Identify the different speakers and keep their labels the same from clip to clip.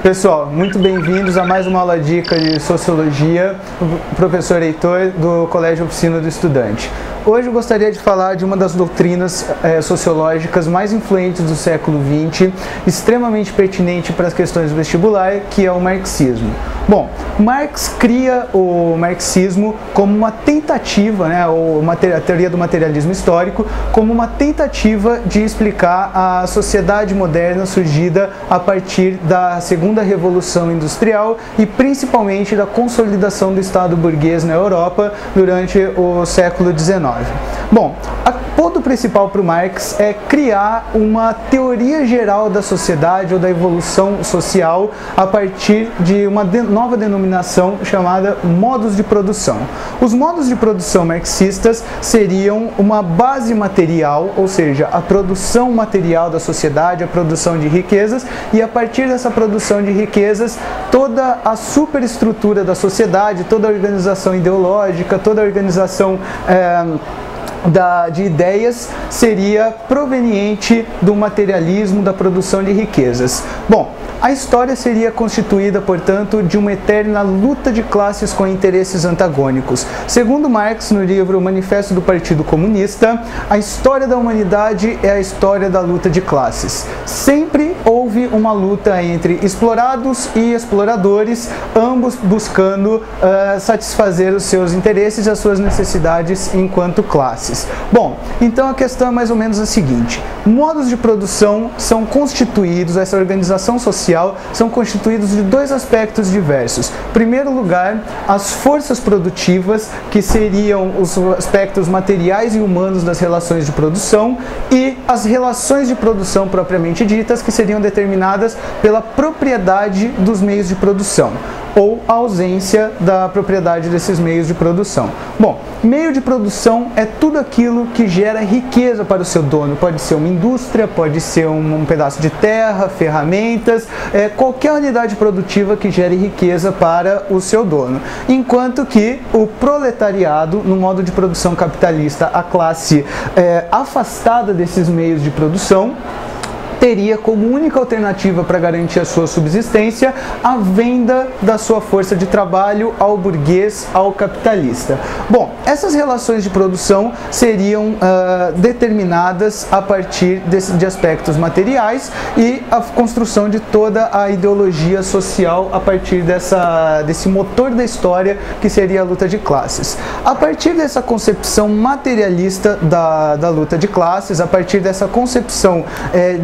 Speaker 1: Pessoal, muito bem-vindos a mais uma aula dica de Sociologia, professor Heitor do Colégio Oficina do Estudante. Hoje eu gostaria de falar de uma das doutrinas sociológicas mais influentes do século XX, extremamente pertinente para as questões do vestibular, que é o marxismo. Bom, Marx cria o marxismo como uma tentativa, ou a teoria do materialismo histórico, como uma tentativa de explicar a sociedade moderna surgida a partir da Segunda Revolução Industrial e principalmente da consolidação do Estado burguês na Europa durante o século XIX. Bom, o ponto principal para o Marx é criar uma teoria geral da sociedade ou da evolução social a partir de uma nova denominação chamada modos de produção. Os modos de produção marxistas seriam uma base material, ou seja, a produção material da sociedade, a produção de riquezas, e a partir dessa produção de riquezas, toda a superestrutura da sociedade, toda a organização ideológica, toda a organização de ideias seria proveniente do materialismo, da produção de riquezas. Bom, a história seria constituída, portanto, de uma eterna luta de classes com interesses antagônicos. Segundo Marx, no livro Manifesto do Partido Comunista, a história da humanidade é a história da luta de classes. Sempre houve uma luta entre explorados e exploradores, ambos buscando satisfazer os seus interesses e as suas necessidades enquanto classes. Bom, então a questão é mais ou menos a seguinte: modos de produção são constituídos, essa organização social são constituídos de dois aspectos diversos. Em primeiro lugar, as forças produtivas, que seriam os aspectos materiais e humanos das relações de produção, e as relações de produção propriamente ditas, que seriam determinadas pela propriedade dos meios de produção, ou a ausência da propriedade desses meios de produção. Bom, meio de produção é tudo aquilo que gera riqueza para o seu dono. Pode ser uma indústria, pode ser um pedaço de terra, ferramentas, qualquer unidade produtiva que gere riqueza para o seu dono. Enquanto que o proletariado, no modo de produção capitalista, a classe afastada desses meios de produção, teria como única alternativa para garantir a sua subsistência a venda da sua força de trabalho ao burguês, ao capitalista. Bom, essas relações de produção seriam determinadas a partir de aspectos materiais e a construção de toda a ideologia social a partir desse motor da história que seria a luta de classes. A partir dessa concepção materialista da luta de classes, a partir dessa concepção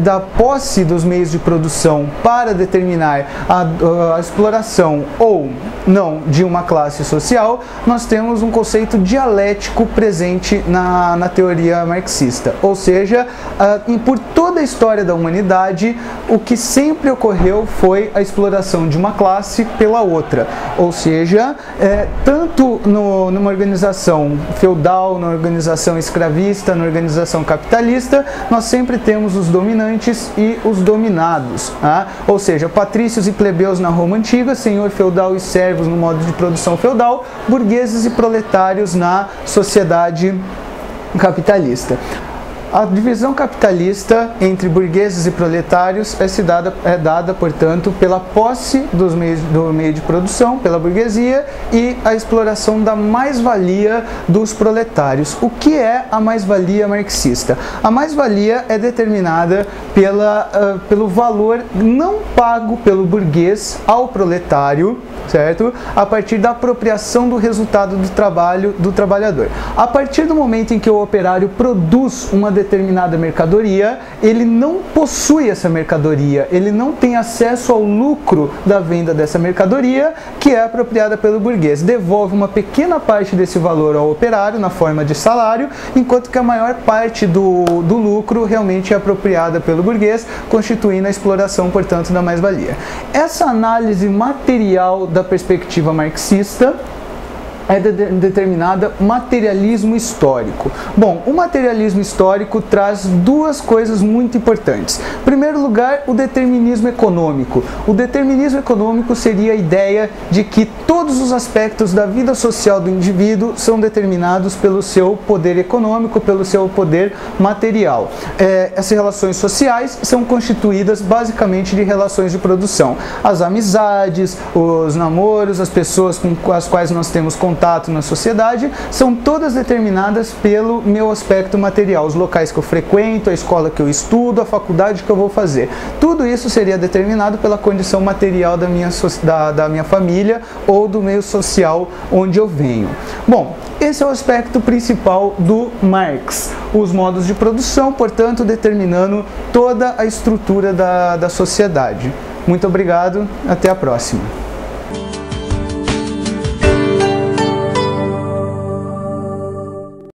Speaker 1: da posse dos meios de produção para determinar a exploração ou não de uma classe social, nós temos um conceito dialético presente na teoria marxista. Ou seja, por toda a história da humanidade, o que sempre ocorreu foi a exploração de uma classe pela outra. Ou seja, tanto numa organização feudal, na organização escravista, na organização capitalista, nós sempre temos os dominantes e os dominados, ou seja, patrícios e plebeus na Roma antiga, senhor feudal e servos no modo de produção feudal, burgueses e proletários na sociedade capitalista. A divisão capitalista entre burgueses e proletários é dada, portanto, pela posse do meio de produção, pela burguesia, e a exploração da mais-valia dos proletários. O que é a mais-valia marxista? A mais-valia é determinada pelo valor não pago pelo burguês ao proletário, certo? A partir da apropriação do resultado do trabalho do trabalhador. A partir do momento em que o operário produz uma determinada mercadoria, ele não possui essa mercadoria, ele não tem acesso ao lucro da venda dessa mercadoria, que é apropriada pelo burguês. Devolve uma pequena parte desse valor ao operário na forma de salário, enquanto que a maior parte do lucro realmente é apropriada pelo burguês, constituindo a exploração, portanto, da mais-valia. Essa análise material da perspectiva marxista é determinada materialismo histórico. Bom, o materialismo histórico traz duas coisas muito importantes. Em primeiro lugar, o determinismo econômico. O determinismo econômico seria a ideia de que todos os aspectos da vida social do indivíduo são determinados pelo seu poder econômico, pelo seu poder material. Essas relações sociais são constituídas basicamente de relações de produção. As amizades, os namoros, as pessoas com as quais nós temos contato na sociedade, são todas determinadas pelo meu aspecto material, os locais que eu frequento, a escola que eu estudo, a faculdade que eu vou fazer. Tudo isso seria determinado pela condição material da minha família ou do meio social onde eu venho. Bom, esse é o aspecto principal do Marx. Os modos de produção, portanto, determinando toda a estrutura da sociedade. Muito obrigado, até a próxima.